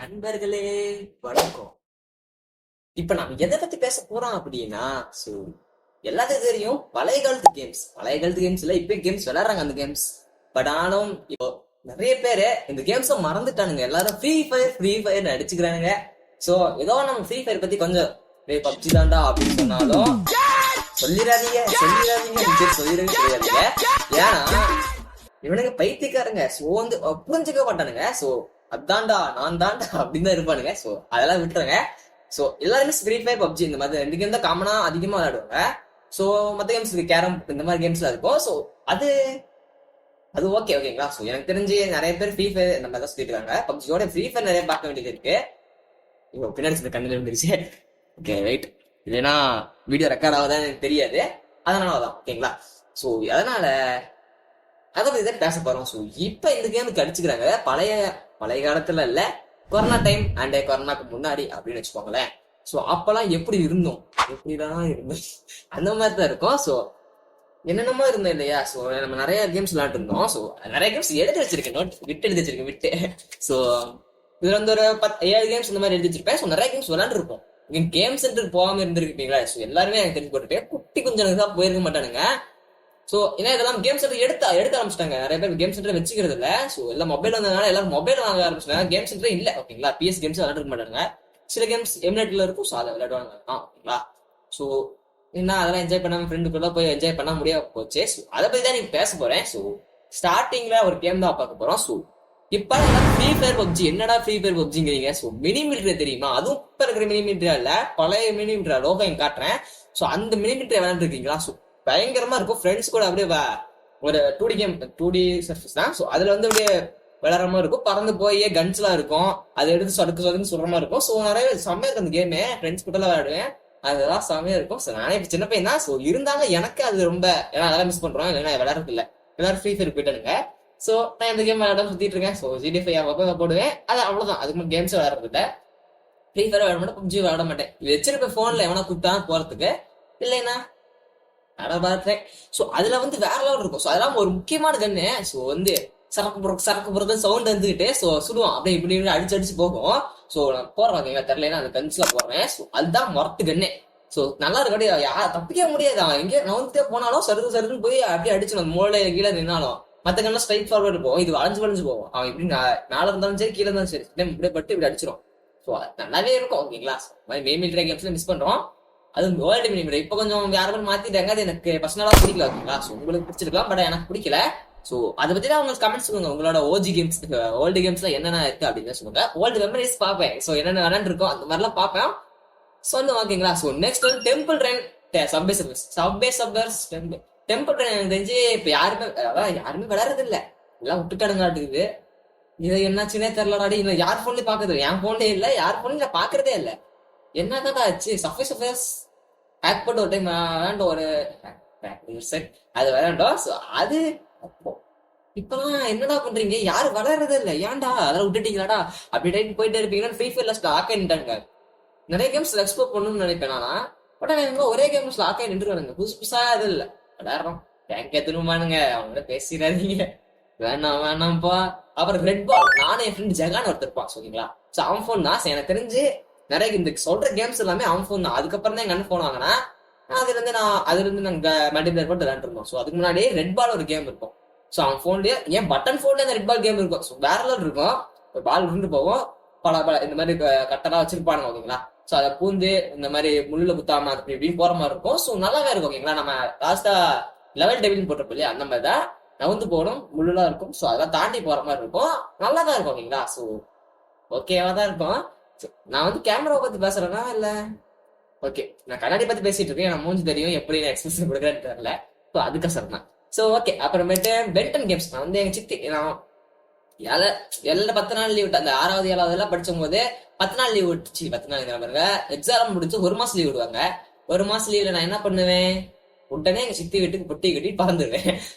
நண்பர்களே, வணக்கம். இப்ப நம்ம எதை பத்தி பேச போறோம் அப்படின்னா, சோ எல்லாத்துக்கும் தெரியும் பழைய காலத்து கேம்ஸ்ல இப்ப கேம்ஸ் விளையாடுறாங்க அந்த கேம்ஸ். பட் ஆனாலும் இப்போ நிறைய பேரு இந்த கேம்ஸ மறந்துட்டானுங்க. எல்லாரும் ஃப்ரீ ஃபயர் அடிச்சுக்கிறானுங்க. சோ ஏதோ நம்ம ஃப்ரீ ஃபயர் பத்தி கொஞ்சம் பப்ஜி தாண்டா அப்படின்னு சொன்னாலும் சொல்லிடாதீங்க. ஏன்னா இவனுங்க பைத்தியக்காரங்க. சோ வந்து புரிஞ்சுக்க மாட்டானுங்க. சோ அதான்டா நான் தான்டா அப்படின்னு தான் இருப்பானுங்க. சோ அதெல்லாம் விட்டுருங்க. சோ எல்லாருமே ஃப்ரீ ஃபயர் பப்ஜி இந்த மாதிரி ரெண்டு கேம் தான் காமனா அதிகமா விளையாடுவாங்க. சோ மத்த கேம்ஸ் கேரம் இந்த மாதிரி கேம்ஸ்ல இருக்கும். சோ அது அது ஓகேங்களா. சோ எனக்கு தெரிஞ்சு நிறைய பேர் ஃப்ரீ ஃபயர் இந்த மாதிரி தான் சொல்லிட்டு இருக்காங்க. பப்ஜியோட ஃப்ரீ ஃபயர் நிறைய பார்க்க வேண்டியது இருக்கு. இப்போ பின்னாடி கண்ணில் வந்துருச்சு. Okay right. இல்லைன்னா வீடியோ ரெக்கார்ட் ஆகுதான்னு எனக்கு தெரியாது. அதனாலதான் ஓகேங்களா. சோ அதனால அதை பத்தி தான் பேச போறோம். ஸோ இப்ப இந்த கேமுக்கு அடிச்சுக்கிறாங்க. பழைய பழைய காலத்துல இல்ல, கொரோனா டைம் அண்ட் கொரோனாக்கு முன்னாடி அப்படின்னு வச்சுக்கோங்களேன். ஸோ அப்பெல்லாம் எப்படிதான் இருந்தோம் அந்த மாதிரி தான் இருக்கும். ஸோ என்னென்னமோ இருந்தோம் இல்லையா. ஸோ நம்ம நிறைய கேம்ஸ் விளையாண்டு இருந்தோம். ஸோ நிறைய கேம்ஸ் எடுத்து வச்சிருக்கேன், எடுத்து வச்சிருக்கேன் விட்டு. ஸோ இதுல வந்து ஒரு 7 கேம்ஸ் இந்த மாதிரி எழுதி வச்சிருப்பேன். ஸோ நிறைய கேம்ஸ் விளையாண்டு இருப்போம். கேம் சென்டருக்கு போகாம இருந்திருப்பீங்களா. ஸோ எல்லாருமே எனக்கு தெரிஞ்சு போட்டுட்டு குட்டி கொஞ்சம் தான் போயிருக்க மாட்டானுங்க. சோ ஏன்னா இதெல்லாம் கேம் சென்டர் எடுக்க ஆரம்பிச்சிட்டாங்க. நிறைய பேர் கேம் சென்டர் வச்சுக்கிறது இல்ல. சோ எல்லாம் மொபைல் வந்ததுனால எல்லாரும் மொபைல் வாங்க ஆரம்பிச்சிட்டாங்க. கேம் சென்டரே இல்ல ஓகேங்களா. பிஎஸ் கேம்ஸ் விளையாட மாட்டாங்க. சில கேம்ஸ் எம்னெட்ல இருக்கும். ஸோ அதை விளையாடுவாங்க ஓகேங்களா. ஸோ என்ன அதெல்லாம் என்ஜாய் பண்ணாம ஃப்ரெண்டுக்குள்ள போய் என்ஜாய் பண்ண முடியாம போச்சு. ஸோ அதை பத்தி தான் நீங்க பேச போறேன். ஸோ ஸ்டார்டிங்ல ஒரு கேம் தான் பார்க்க போறோம். ஸோ இப்ப ஃப்ரீ ஃபயர் பப்ஜி என்னடா ஃப்ரீ ஃபயர் பப்ஜிங்கிறீங்க. ஸோ மினி மிலிட்டரி தெரியுமா. அதுவும் இப்ப இருக்கிற மினி மிலிட்டரியா இல்ல, பழைய மினி மிலிட்டரி லோகோ காட்டுறேன். ஸோ அந்த மினி மிலிட்டரி விளையாண்டு இருக்கீங்களா. ஸோ பயங்கரமா இருக்கும். ஃப்ரெண்ட்ஸ் கூட அப்படியே ஒரு 2D கேம், 2D சர்ஃபேஸ் தான். ஸோ அதுல வந்து அப்படியே விளையாடுற மாதிரி இருக்கும். பறந்து போய் கன்ஸ் எல்லாம் இருக்கும். அதை எடுத்து சொடுக்குன்னு சொல்ற மாதிரி இருக்கும். ஸோ நிறைய செம்மையா இருக்கும் அந்த கேமு. ஃப்ரெண்ட்ஸ் கூட விளையாடுவேன். அதெல்லாம் செம்மையா இருக்கும். ஸோ நானே இப்ப சின்ன பையன் தான். ஸோ இருந்தாலும் எனக்கு அது ரொம்ப ஏன்னா அதெல்லாம் மிஸ் பண்றோம். இல்லைன்னா விளையாடுறது இல்லை. எல்லாரும் ஃப்ரீ ஃபயர் போயிட்டானுங்க. ஸோ நான் இந்த கேம் விளையாட சுத்திட்டு இருக்கேன். ஸோ ஜிடி5 அப்போ போடுவேன். அது அவ்வளவுதான். அதுக்கு மட்டும் கேம்ஸ் விளையாடுறது இல்லை. ஃப்ரீ ஃபயர் விளையாட மாட்டேன், பப்ஜி விளையாட மாட்டேன். வச்சிருப்பேன் போன்ல எவனா கூப்பிட்டா போறதுக்கு. இல்லைன்னா பார்த்தேன். சோ அதுல வந்து வேற லெவல் இருக்கும். சோ அதெல்லாம் ஒரு முக்கியமான கண்ணு. சோ வந்து சரக்கு புறக்கு சவுண்ட் வந்துகிட்டு சோ சுடுவான் அப்படியே இப்படி அடிச்சு போகும். சோ நான் போடுறாங்க தெரியல அந்த கன்ஸ்ல போடுறேன். சோ அதுதான் மொரத்து கண்ணு. சோ நல்லா இருக்காடி தப்பிக்க முடியாது. அவன் எங்க நவுந்தே போனாலும் சருக்குன்னு போய் அப்படியே அடிச்சு நம்ம மூளை கீழே நின்னாலும் மத்த கண்ணெல்லாம் ஸ்ட்ரைட் ஃபார்வர்டு போகும். இது வளைஞ்சு போகும். அவன் இப்படி மேல இருந்தாலும் சரி கீழே இருந்தாலும் சரி இப்படியே பட்டு இப்படி அடிச்சிடும். சோ நல்லாவே இருக்கும் ஓகேங்களா. மே மிலிட்டரி கேம்ஸ்ல மிஸ் பண்றோம். அது வேர்ல்டு மினிமம் இப்ப கொஞ்சம் யாரும் மாத்திட்டாங்க. அது எனக்கு பர்சனலா பிடிக்கல ஓகேங்களா. ஸோ உங்களுக்கு பிடிச்சிருக்கலாம், பட் எனக்கு பிடிக்கல. ஸோ அதை பத்தி தான் உங்களுக்கு கமெண்ட்ஸ் சொல்லுங்க. உங்களோட ஓஜி கேம்ஸ் ஓல்டு கேம்ஸ்ல என்னென்ன இருக்கு அப்படின்னு சொல்லுங்க. ஓல்டு மெமரிஸ் பார்ப்பேன். ஸோ என்னென்ன விளையாண்டு இருக்கும் அந்த மாதிரிலாம் பார்ப்பேன். சொல்லுங்க ஓகேங்களா. ஸோ நெக்ஸ்ட் வந்து டெம்பிள் ரன் டெம்பிள் ரன் எனக்கு தெரிஞ்சு இப்ப யாருமே விளையாடுறது இல்ல. எல்லாம் விட்டுக்காடுங்காட்டுக்குது. இதை என்னாச்சுன்னே தெரியலடாடி. இல்லை யார் போன்லயும் பாக்குறது, என் போன்லயே இல்ல, யார் போன்லயும் பாக்குறதே இல்ல. என்னதான் ஆச்சு. சஃபேஸ் ஹேக் போட்டு ஒரு டைம் விளையாண்டோம். ஒரு அது விளையாண்டோம். அது அப்போ இப்பெல்லாம் என்னடா பண்றீங்க, யாரும் விளையாடுறதே இல்லை. ஏன்டா அதெல்லாம் விட்டுட்டீங்களாடா அப்படி டைம் போயிட்டே இருப்பீங்கன்னா ஃப்ரீ ஃபயர்ல லாக் ஆயிட்டாங்க. நிறைய கேம்ஸ் எக்ஸ்ப்ளோர் பண்ணணும்னு நினைப்பேன் நானா. பட் ஆனா ஒரே கேம்ஸ் லாக் ஆகி நின்றுவானுங்க. புதுசா அது இல்லை விளையாடுறோம். டேங்க் எத்தனுமானுங்க அவங்க பேசிடாதீங்க. வேணாம்ப்பா. அப்புறம் ரெட் பால். நானும் என் ஃப்ரெண்ட் ஜெகான் ஒருத்தர் இருப்பான் ஓகேங்களா. ஸோ அவன் ஃபோன் தான். எனக்கு தெரிஞ்சு நிறைய இந்த சொல்ற கேம்ஸ் எல்லாமே அவன் ஃபோன் தான். அதுக்கப்புறம் தான் எங்க அண்ணன் ஃபோன் வாங்கினா. அதுல இருந்து நாங்க மல்டிபிளேயர் போட்டு விளையாண்டு இருந்தோம். ஸோ அதுக்கு முன்னாடி ரெட் பால் ஒரு கேம் இருக்கும். ஸோ அவன் ஃபோன்லயே ஏன் பட்டன் ஃபோன்ல அந்த ரெட் பால் கேம் இருக்கும். ஸோ வேற லெவல் இருக்கும். ஒரு பால் இருந்து போவோம். பல இந்த மாதிரி கட்டெல்லாம் வச்சிருப்பானுங்க ஓகேங்களா. ஸோ அதை பூந்து இந்த மாதிரி முள்ளுல குத்தாம அப்படி இப்படின்னு போற மாதிரி இருக்கும். ஸோ நல்லாவே இருக்கும் ஓகேங்களா. நம்ம லாஸ்டா லெவல் டெபிள்னு போட்டிருப்போம் இல்லையா, அந்த மாதிரி தான் நவுந்து போகணும். முள்ளுலாம் இருக்கும். ஸோ அதெல்லாம் தாண்டி போற மாதிரி இருக்கும். நல்லா தான் இருக்கும் ஓகேங்களா. ஸோ ஓகேவா தான் இருக்கும். நான் வந்து கேமராவை பத்தி பேசுறேன்னா இல்ல ஓகே நான் கண்ணாடி பத்தி பேசிட்டு இருக்கேன். நான் மூஞ்சி தெரியும் எப்படி நான் எக்ஸ்பிரஷன் கொடுக்குறேன்னு தெரியல. ஸோ அதுக்கசரம் தான். ஸோ ஓகே அப்புறமேட்டு பென்டன் கேம்ஸ். நான் வந்து எங்க சித்தி நான் எல்லாம் 10 நாள் லீவ் விட்டு அந்த 6வது 7வது எல்லாம் படிச்சும் போது 10 நாள் லீவ் விட்டுச்சு. 10 நாள் பாருங்க. எக்ஸாம் முடிச்சு 1 மாசம் லீவ் விடுவாங்க. 1 மாசம் லீவ்ல நான் என்ன பண்ணுவேன், உடனே எங்க சித்தி வீட்டுக்கு பொட்டி கட்டி பறந்துடுவேன்.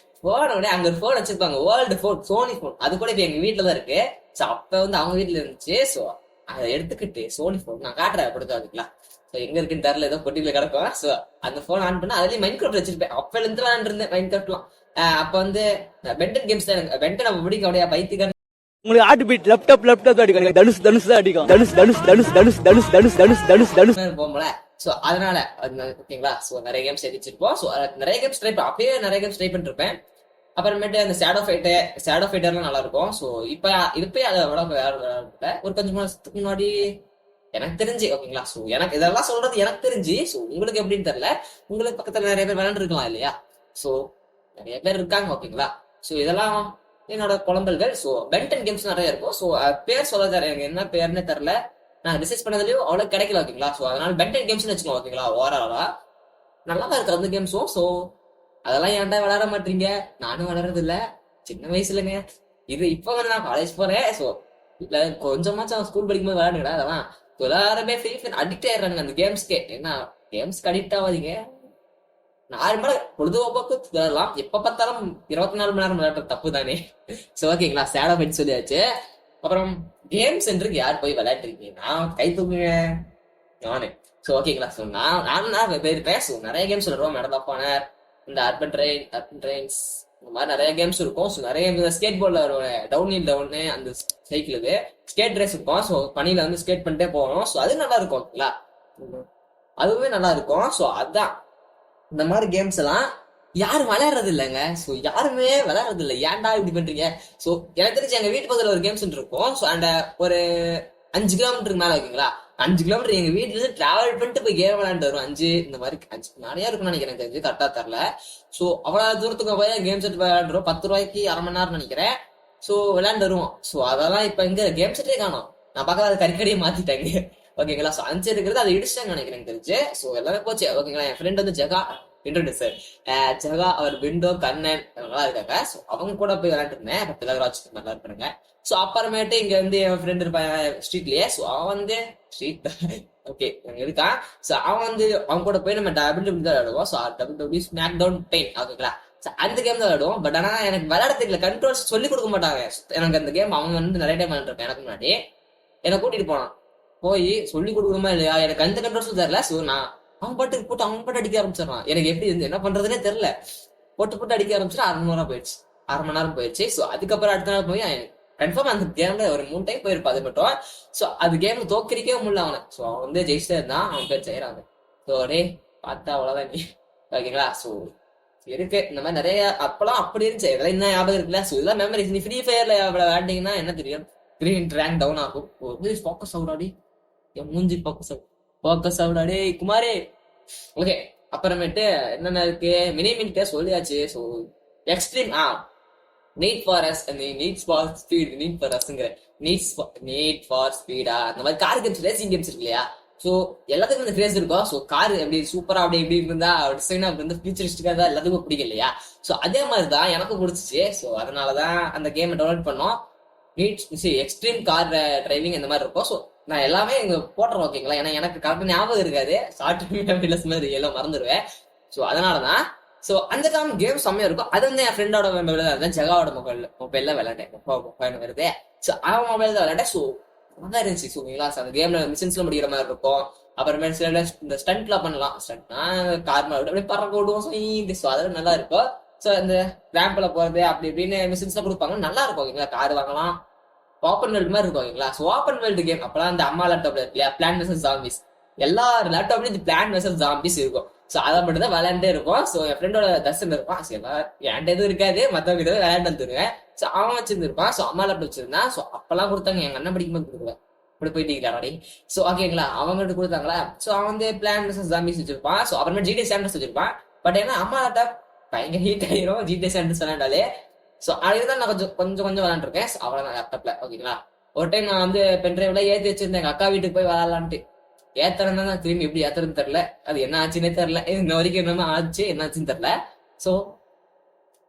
போன உடனே அங்க ஒரு போன் வச்சிருப்பாங்க, வேர்ல்டு போன், சோனி போன். அது கூட இப்ப எங்க வீட்டுல தான் இருக்கு. ஸோ அப்ப வந்து அவங்க வீட்டுல இருந்துச்சு. ஸோ அதை எடுத்துக்கிட்டு சோனி போன் நான் காட்டுறேன் கொடுத்து அதுக்கலாம். எங்க இருக்குன்னு தெரியல, ஏதோ பொட்டியில கிடக்கும். சோ அந்த போன் ஆன் பண்ணா அதுலயும் மைண்ட் கிராஃப்ட் வச்சிருப்பேன். அப்பல இருந்து விளையாண்டு இருந்தேன் மைண்ட் கிராஃப்ட்லாம். அப்ப வந்து பென்டன் கேம்ஸ் தான் எனக்கு பென்டன் நம்ம பிடிக்கும். அப்படியே பைத்தியக்காரன் உங்களுக்கு ஹார்ட் பீட் லேப்டாப் அடிக்கும், தனுஷ் தான் அடிக்கும், தனுஷ் போகும்போல. சோ அதனால ஓகேங்களா. சோ நிறைய கேம்ஸ் எதிர்ச்சிருப்போம். சோ நிறைய கேம்ஸ் ட்ரை அப்பயே நிறைய கேம்ஸ் ட்ரை பண்ணிருப்பேன். அப்புறமேட்டு அந்த ஷேடோ ஃபைட்டர்லாம் நல்லா இருக்கும். சோ இப்ப அதை விட ஒரு கொஞ்சம் மாசத்துக்கு முன்னாடி எனக்கு தெரிஞ்சு ஓகேங்களா. சோ எனக்கு இதெல்லாம் சொல்றது எனக்கு தெரிஞ்சு. சோ உங்களுக்கு எப்படின்னு தெரியல, உங்களுக்கு பக்கத்துல நிறைய பேர் விளையாண்டுருக்கலாம் இல்லையா. சோ நிறைய பேர் இருக்காங்க ஓகேங்களா. சோ இதெல்லாம் என்னோட குழம்பல்கள். சோ பென்டன் கேம்ஸ் நிறைய இருக்கும். சோ பேர் சொல்ல தர எனக்கு என்ன பேர்னே தெரியல, நான் ரிசர்ச் பண்ணதுலயும் அவ்வளவு கிடைக்கல ஓகேங்களா. சோ அதனால பென்டன் கேம்ஸ் வச்சுக்கோங்க ஓகேங்களா. ஓவராலா நல்லா தான் இருக்கு அந்த கேம்ஸும். சோ அதெல்லாம் ஏன்டா விளையாட மாட்டீங்க, நானும் விளையாடுறது இல்ல சின்ன வயசுலங்க. இது இப்ப வந்து நான் காலேஜ் போறேன். சோ இல்ல கொஞ்சமாச்சும் ஸ்கூல் படிக்கும்போது விளையாடுங்கடா. அதெல்லாம் எல்லாருமே ஃப்ரீ ஃபயர் அடிக்ட் ஆயிடுறாங்க அந்த கேம்ஸ்க்கே. என்ன கேம்ஸ்க்கு அடிக்ட் ஆகாதீங்க, நார்மலா பொழுதுபோக்கு விளையாடலாம். எப்ப பார்த்தாலும் 24 மணி நேரம் விளையாடுற தப்பு தானே. சோ ஓகேங்களா, சேடா பைட் சொல்லியாச்சு. அப்புறம் கேம் சென்டருக்கு யார் போய் விளையாட்டுருக்கீங்க, நான் கை தூக்குங்க நானு. சோ ஓகேங்களா. சோ நான் போயிருப்பேன். ஸோ நிறைய கேம்ஸ் விளையாடுவோம். மெடல் ஆஃப் ஆனர், இந்த அர்பன் ட்ரெயின்ஸ், இந்த மாதிரி நிறைய கேம்ஸ் இருக்கும். ஸோ நிறைய ஸ்கேட் போர்ட்ல டவுன் ஹில் டவுன்னு அந்த சைக்கிளுக்கு ஸ்கேட் ரேஸ் இருக்கும். ஸோ பனியில வந்து ஸ்கேட் பண்ணிட்டே போகணும். ஸோ அது நல்லா இருக்கும் ஓகேங்களா, அதுவுமே நல்லா இருக்கும். ஸோ அதான் இந்த மாதிரி கேம்ஸ் எல்லாம் யாரும் விளையாடுறது இல்லைங்க. ஸோ யாருமே விளையாடுறது இல்லை, ஏன்டா இப்படி பண்றீங்க. ஸோ எனக்கு தெரிஞ்சு எங்க வீட்டு பக்கத்துல ஒரு கேம்ஸ் இருக்கும். ஸோ அந்த ஒரு 5 கிலோமீட்டருக்கு மேல ஓகேங்களா, 5 கிலோமீட்டர் எங்க வீட்டுல இருந்து டிராவல் பண்ணிட்டு போய் கேம் விளையாண்டு வரும். 5 இந்த மாதிரி 5 நிறைய இருக்கும்னு நினைக்கிறேன், தெரிஞ்சு கரெக்டா தரல. ஸோ அவ்வளவு தூரத்துக்கு போய் கேம் செட் விளையாண்டுரும். 10 ரூபாய்க்கு அரை மணி நேரம் நினைக்கிறேன். ஸோ விளையாண்டு வருவோம். ஸோ அதெல்லாம் இப்ப இங்க கேம் செட்டே காணும். நான் பார்க்கல, அது கறிக்கடியை மாத்திட்டாங்க ஓகேங்களா. ஸோ 5 இருக்கிறது அதை இடிச்சிட்டாங்க நினைக்கிறேன் தெரிஞ்சு. ஸோ எல்லாமே போச்சு ஓகேங்களா. என் ஃப்ரெண்ட் வந்து ஜெகா அவர் விண்டோ கண்ணன் நல்லா இருக்காங்க. ஸோ அவங்க கூட போய் விளையாண்டு இருந்தேன். திலகராஜ் நல்லா இருப்பாங்க. ஸோ அப்புறமேட்டு இங்க வந்து என் ஃப்ரெண்ட் இருப்பாங்க ஸ்ட்ரீட்லயே. ஸோ அவன் வந்து ஸ்ட்ரீட் ஓகே இருக்கான். ஸோ அவன் வந்து அவங்க கூட போய் நம்ம டபிள்யூ தான் விளையாடுவோம். ஸோ டபிள்யூ ஸ்மாக் டவுன் பெயின் ஓகேங்களா. அந்த கேம் தான் விளையாடுவோம். பட் ஆனா எனக்கு விளையாட தெரியல, கண்ட்ரோல்ஸ் சொல்லி கொடுக்க மாட்டாங்க எனக்கு. அந்த கேம் அவங்க வந்து நிறைய டைம் விளையாண்டுருப்பேன். எனக்கு முன்னாடி என்னை கூட்டிட்டு போனான், போய் சொல்லி கொடுக்குறோமா இல்லையா எனக்கு அந்த கண்ட்ரோல்ஸும் தெரியல. ஸோ நான் அவன் பாட்டு அடிக்க ஆரம்பிச்சிடறான். எனக்கு எப்படி இருந்து என்ன பண்றதுன்னே தெரியல. போட்டு அடிக்க ஆரம்பிச்சுட்டு 1/2 மணி நேரம் போயிடுச்சு. ஸோ அதுக்கப்புறம் அடுத்த நாள் போய் கன்ஃபார்ம் அந்த கேம்ல ஒரு 3 டைம் போயிருப்பா அது மட்டும். ஸோ அது கேம்ல தோக்கடிக்கவே முடியல அவனை. ஸோ அவன் வந்து ஜெயிச்சிட்டே இருந்தான், அவன் பேர் செய்யறாங்க. ஸோ டே பார்த்தா அவ்வளவுதான் நீ ஓகேங்களா. ஸோ இருக்கு இந்த மாதிரி நிறைய அப்பெல்லாம் அப்படி இருந்துச்சு. இதெல்லாம் என்ன ஞாபகம் இருக்குல்ல. ஸோ இதெல்லாம் மெமரிஸ். நீ ஃப்ரீ ஃபயர்ல விளையாண்டீங்கன்னா என்ன தெரியும், கிரீன் ரேங்க் டவுன் ஆகும். ஃபோக்கஸ் ஆகுடாடி, என் மூஞ்சி ஃபோக்கஸ் ஆகுடாடே குமாரே. ஓகே அப்புறமேட்டு என்னென்ன இருக்கு, மினிமின்ட்டே சொல்லியாச்சு. So extreme need for speedo அந்த மாதிரி கார் கேம்ஸ், ரேசிங் கேம்ஸ் இருக்கு இல்லையா. ஸோ எல்லாத்துக்கும் இந்த கிரேஸ் இருக்கும். ஸோ கார் எப்படி சூப்பரா அப்படி எப்படி இருந்தா டிசைனா அப்படி இருந்தா ஃபியூச்சரிஸ்டிக்கா தான் எல்லாத்துக்கும் பிடிக்கும் இல்லையா. ஸோ அதே மாதிரி தான் எனக்கும் பிடிச்சிச்சு. ஸோ அதனாலதான் அந்த கேமை டவுன்லோட் பண்ணோம். எக்ஸ்ட்ரீம் கார் டிரைவிங் இந்த மாதிரி இருக்கும். ஸோ நான் எல்லாமே இங்க போட்டுறேன் ஓகேங்களா. ஏன்னா எனக்கு கரெக்டாக ஞாபகம் இருக்காது, ஷார்ட் மாதிரி எல்லாம் மறந்துடுவேன். ஸோ அதனாலதான். ஸோ அந்த கேம் செம்மையா இருக்கும். அது வந்து என் ஃப்ரெண்டோட மொபைல் தான், ஜெகாவோட மொபைல்ல விளையாண்டேன் வருது. ஸோ அவன் மொபைல் தான் விளையாண்டேன். ஸோ நல்லா இருந்துச்சு. ஸோ ஓகேங்களா. அந்த கேம்ல மிஷின்ஸ்ல முடிக்கிற மாதிரி இருக்கும். அப்புறமே சில இந்த ஸ்டண்ட்லாம் பண்ணலாம். ஸ்டண்ட்னா கார் அப்படியே பறக்க விடுவோம். ஸோ அதெல்லாம் நல்லா இருக்கும். ஸோ இந்த ரேம்ப்ல போறது அப்படி இப்படின்னு மிஷின்ஸ்லாம் கொடுப்பாங்க, நல்லா இருக்கும் ஓகேங்களா. கார் வாங்கலாம், ஓப்பன் வேர்ல்டு மாதிரி இருக்கும் ஓகேங்களா. ஸோ ஓப்பன் வேர்ல்டு கேம் அப்பெல்லாம் இந்த அம்மா லேப்டாப்ல இருக்கு இல்லையா, பிளான் வெர்சஸ் ஜாம்பிஸ். எல்லா லேப்டாப்லயும் இந்த பிளான் வெர்சஸ் ஜாம்பிஸ் இருக்கும். ஸோ அதை மட்டும் தான் விளையாண்டே இருக்கும். ஸோ என் ஃப்ரெண்டோட தர்சன் இருப்பான். ஸோ என்கிட்ட எதுவும் இருக்காது, மற்றவங்க கிட்ட விளையாண்டு வந்துருவேன். ஸோ அவன் வச்சிருந்துருப்பான். ஸோ அம்மா லேப்டாப் வச்சிருந்தான். ஸோ அப்பெல்லாம் கொடுத்தாங்க, எங்க அண்ணன் படிக்கும்போது கொடுக்குவேன். இப்படி போயிட்டு ஸோ ஓகேங்களா. அவங்ககிட்ட கொடுத்தாங்களா. ஸோ அவன் வந்து பிளான் வெர்சஸ் ஜாம்பிஸ் வச்சிருப்பான். ஸோ அப்புறமே ஜிடி சாண்டர்ஸ் வச்சிருப்பான். பட் ஏன்னா அம்மா லேப்டாப் பயங்கர ஹீட் ஆயிரும் ஜிடி சாண்டர்ஸ் விளையாண்டாலே. ஸோ அதுதான் நான் கொஞ்சம் விளையாண்டுருக்கேன். அவ்வளோ லேப்டாப்ல ஓகேங்களா. ஒரு டைம் நான் வந்து பென்ட்ரைவ்ல ஏற்றி வச்சிருந்தேன், எங்க அக்கா வீட்டுக்கு போய் விளையாடலான்ட்டு. ஏத்துறேன்னா நான் திரும்பி எப்படி ஏத்துறதுன்னு தெரியல, அது என்ன ஆச்சுன்னே தெரியல. இன்ன வரைக்கும் என்னமா ஆச்சு என்ன ஆச்சுன்னு தெரியல. ஸோ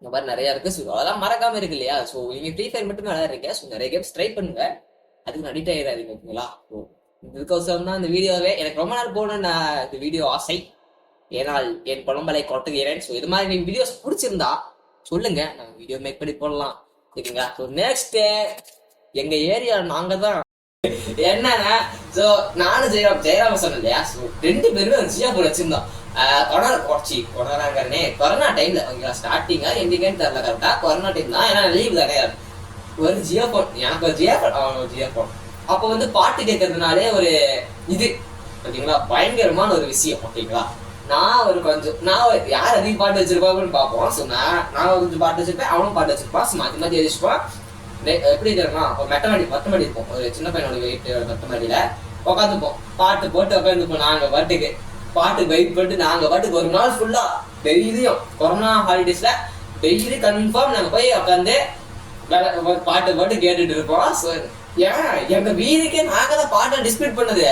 இந்த மாதிரி நிறைய இருக்கு. ஸோ அதெல்லாம் மறக்காம இருக்கு இல்லையா. ஸோ நீங்க ஃப்ரீ ஃபயர் மட்டுமே விளையாடுறீங்க. ஸோ நிறைய கேம்ஸ் ட்ரை பண்ணுங்க, அதுக்கு அடிக்ட் ஆயிடாதீங்க ஓகேங்களா. இதுக்கோசரம் தான் இந்த வீடியோவே எனக்கு ரொம்ப நாள் போகணும்னு நான் இந்த வீடியோ ஆசை. ஏனால் என் குழம்பலை கொட்டுகிறேன். ஸோ இது மாதிரி வீடியோஸ் பிடிச்சிருந்தா சொல்லுங்க, நாங்க வீடியோ மேக் பண்ணி போடலாம் ஓகேங்களா. ஸோ நெக்ஸ்ட் எங்க ஏரியா நாங்க தான் என்னன்னா, சோ நானும் ஜெயராம சொன்னேன் இல்லையா. ஸோ 2 பேருமே ஜியா போர்டு வச்சிருந்தோம். கொரோனா டைம்ல ஓகேங்களா. ஸ்டார்டிங்கா எண்டிங்கன்னு தெரியல, கரெக்டா கொரோனா டைம் தான். ஏன்னா லீவ் தானே. ஒரு ஜியோ போன், எனக்கு ஒரு ஜியோ போன், அவன் ஒரு ஜியோ போன். அப்போ வந்து பாட்டு கேட்கறதுனாலே ஒரு இது ஓகேங்களா, பயங்கரமான ஒரு விஷயம் ஓகேங்களா. நான் யார் அதிக பாட்டு வச்சிருப்பாங்கன்னு பார்ப்போம். ஸோ நான் கொஞ்சம் பாட்டு வச்சிருப்பேன், அவனும் பாட்டு வச்சிருப்பான். ஸோ மாற்றி மாற்றி எழுதிச்சுப்பான். எப்படி தெரியுமா, அப்போ மொட்டை மாடி இருப்போம், ஒரு சின்ன பையனோட வீட்டு மொட்டை மாடியில உட்காந்துப்போம், பாட்டு போட்டு உட்காந்துப்போம். நாங்கள் பாட்டுக்கு வெயிட் பண்ணிட்டு நாங்கள் பாட்டுக்கு ஒரு நாள் ஃபுல்லா டெய்லியும் கொரோனா ஹாலிடேஸ்ல டெய்லி கன்ஃபார்ம் நாங்கள் போய் உட்காந்து பாட்டு கேட்டுட்டு இருப்போம். ஸோ ஏன் எங்க வீட்டுக்கே நாங்க தான் பாட்டை டிஸ்பியூட் பண்ணது,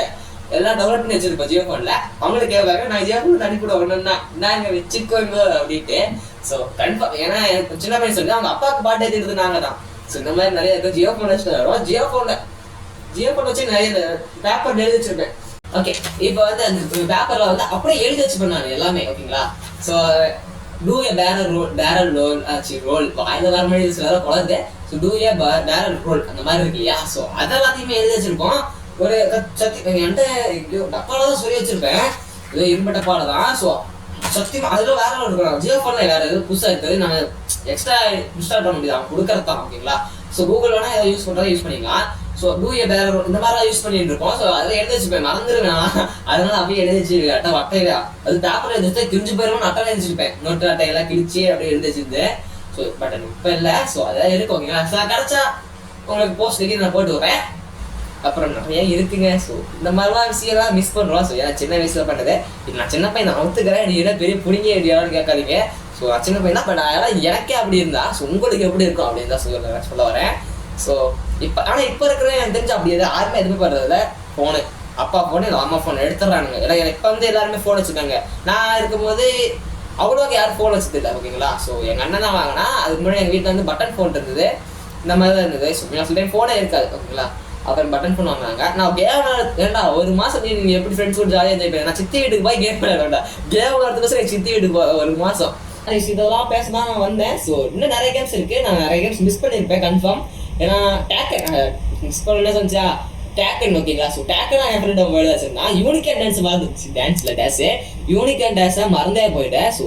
எல்லாம் டெவலப் பண்ணி வச்சிருப்போம் ஜியோ போன்ல. அவங்களுக்கு கேட்பாங்க, நான் ஜியோ போன் அனுப்பிவிடுவேன்னா நாங்க வச்சுக்கோங்க அப்படின்ட்டு. ஸோ கன்ஃபார்ம், ஏன்னா சின்ன பையன் சொல்லி அவங்க அப்பாவுக்கு பாட்டு ஏற்றிடுது நாங்க தான். ஸோ இந்த மாதிரி நிறைய இருக்கும். ஜியோ போன் வச்சுட்டு ஜியோ போன் வச்சு நிறைய பேப்பர் எழுதி வச்சிருப்பேன். ஓகே, இப்போ வந்து அந்த பேப்பர்ல வந்து அப்படியே எழுதி வச்சுப்பேன் நான் எல்லாமே ஓகேங்களா. ஸோ டூ ஏ பேரல் ரோல் வாயில வர மாதிரி சில குழந்தை. ஸோ டூ ஏ பேரல் ரோல் அந்த மாதிரி இருக்கு இல்லையா. ஸோ அதெல்லாத்தையுமே எழுதி வச்சிருப்போம். ஒரு என்கிட்ட டப்பால தான் சொல்லி வச்சிருப்பேன், இது இரும்பு டப்பால தான். ஸோ சத்தியமா அதுல வேற இருக்கணும், ஜியோ போன்ல வேற எதுவும் புதுசா இருக்குது, நம்ம எக்ஸ்ட்ரா இன்ஸ்டால் பண்ண முடியாது, அவங்க கொடுக்கறது தான் ஓகேங்களா. ஸோ கூகுள் வேணா எதாவது யூஸ் பண்றதா யூஸ் பண்ணிக்கலாம். ஸோ டூ ஏ பேரல் ரோல் இந்த மாதிரி யூஸ் பண்ணிட்டு இருக்கோம். ஸோ அதில் எழுதி வச்சுப்பேன், மறந்துருவேன். அதனால அப்படியே எழுதி வச்சு அட்டையில அது பேப்பர்ல எழுதி வச்சு கிழிஞ்சு போயிருவோம், அட்டையில எழுதிச்சிருப்பேன், நோட்டு அட்டையெல்லாம் கிழிச்சு அப்படியே எழுதி வச்சிருந்தேன். ஸோ பட் இப்போ இல்லை. ஸோ அதெல்லாம் இருக்கு ஓகேங்களா. கிடைச்சா உங்களுக்கு போஸ்ட் நான் போட்டு வரேன். அப்புறம் நிறைய இருக்குங்க. ஸோ இந்த மாதிரிலாம் விஷயம்லாம் மிஸ் பண்ணுறோம். ஸோ ஏன்னா சின்ன வயசுல பண்ணது, இது நான் சின்ன பையன் நான் ஒத்துக்கிறேன், நீ என்ன பெரிய புடிங்க யாரும் கேட்காதீங்க. ஸோ சின்ன பையன் தான், பட் அதெல்லாம் எனக்கே அப்படி இருந்தா ஸோ உங்களுக்கு எப்படி இருக்கும் அப்படின்னு தான் சொல்ல வரேன். ஸோ இப்போ ஆனால் இப்போ இருக்கிற எனக்கு தெரிஞ்சு அப்படி யாருமே எதுவுமே பண்ணுறதில்ல. ஃபோனு அப்பா ஃபோனு இல்லை அம்மா ஃபோன் எடுத்துடுறானுங்க. ஏன்னா இப்போ வந்து எல்லாருமே ஃபோன் வச்சுருக்காங்க. நான் இருக்கும்போது அவ்வளோக்கு யாரும் ஃபோன் வச்சது இல்லை ஓகேங்களா. ஸோ எங்கள் அண்ணன் தான் வாங்கினா, அதுக்கு முன்னாடி எங்கள் வீட்டில் வந்து பட்டன் ஃபோன் இருந்தது, இந்த மாதிரி தான் இருந்தது. ஸோ நான் சொல்கிறேன் ஃபோனே இருக்காது ஓகேங்களா. அப்புறம் பட்டன் ஃபோன் வாங்கினாங்க. நான் கேம் ஏண்டா ஒரு மாதம் நீங்கள் எப்படி ஃப்ரெண்ட்ஸ் கூட ஜாலியாக என்ஜாய் பண்ணேன். நான் சித்தி வீட்டுக்கு போய் கேம் விளையாட வேண்டாம், கேம் விளையாடுறதுக்கு எங்கள் சித்தி வீட்டுக்கு ஒரு மாதம் இதெல்லாம் பேச தான் நான் வந்தேன். ஸோ இன்னும் நிறைய கேம்ஸ் இருக்குது, நான் நிறைய கேம்ஸ் மிஸ் பண்ணியிருப்பேன் கன்ஃபார்ம். ஏன்னா டேக்கன் மிஸ் பண்ண என்ன சொன்னா டேக்கன் ஓகேங்களா. ஸோ டேக்கன் என் ஃப்ரெண்ட் மொபைல் வச்சிருந்தான். யூனிக் அண்ட் டான்ஸ் மறந்துச்சு, டான்ஸில் டேஸு யூனிக் அண்ட் டேஸை மறந்தே போயிட்டேன். ஸோ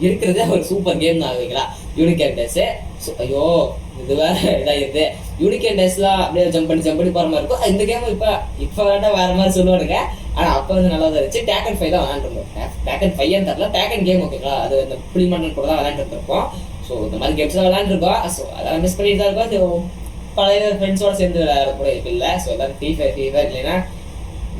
இருக்கிறதே ஒரு சூப்பர் கேம் தான் ஓகேங்களா யூனிக் அண்ட் டேஸு. ஸோ ஐயோ இது வேற இதாகிடுது. யூனிக் அண்ட் டேஸ்லாம் அப்படியே ஜம்ப் பண்ணி போகிற மாதிரி இருக்கும். இந்த கேம் இப்போ வேண்டாம் வேறு மாதிரி சொல்லுவானுங்க, ஆனால் அப்போ வந்து நல்லா தான் இருந்துச்சு. டேக்கன் 5 தான் விளையாண்டுருந்தோம். டேக்கன் 5 தரல, டேக்கன் கேம் ஓகேங்களா. அது இந்த புளிமண்டன் கூட தான் விளையாண்டுருப்போம். ஸோ இந்த மாதிரி கேம்ஸ் தான் விளையாண்டுருக்கோம். ஸோ அதெல்லாம் மிஸ் பண்ணிட்டு தான் இருக்கோம். பழைய ஃப்ரெண்ட்ஸோட சேர்ந்து விளையாட கூட இல்லை. ஸோ எல்லாம் ஃப்ரீ ஃபயர் இல்லைன்னா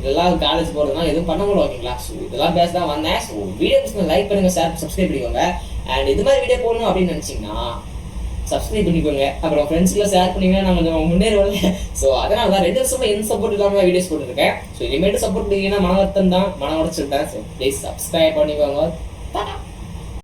இதெல்லாம் காலேஜ் போகிறதுனால எதுவும் பண்ண முடியும் ஓகேங்களா. ஸோ இதெல்லாம் பேச தான் வந்தேன். ஸோ வீடியோ லைக் பண்ணுங்கள், ஷேர் சப்ஸ்கிரைப் பண்ணிக்கோங்க. அண்ட் இது மாதிரி வீடியோ போடணும் அப்படின்னு நினச்சிங்கன்னா சப்ஸ்கிரைப் பண்ணிக்கோங்க. அப்புறம் ஃப்ரெண்ட்ஸ்க்குலாம் ஷேர் பண்ணிங்கன்னா நான் கொஞ்சம் முன்னேறுவோம். ஸோ அதனால தான் 2 வருஷமா எந்த சப்போர்ட் இல்லாமல் வீடியோஸ் போட்டுருக்கேன். ஸோ இனிமேட்டு சப்போர்ட் பண்ணிங்கன்னா மன வருத்தம் தான், மன உடச்சிருக்கேன். ஸோ ப்ளீஸ் சப்ஸ்கிரைப் பண்ணிக்கோங்க.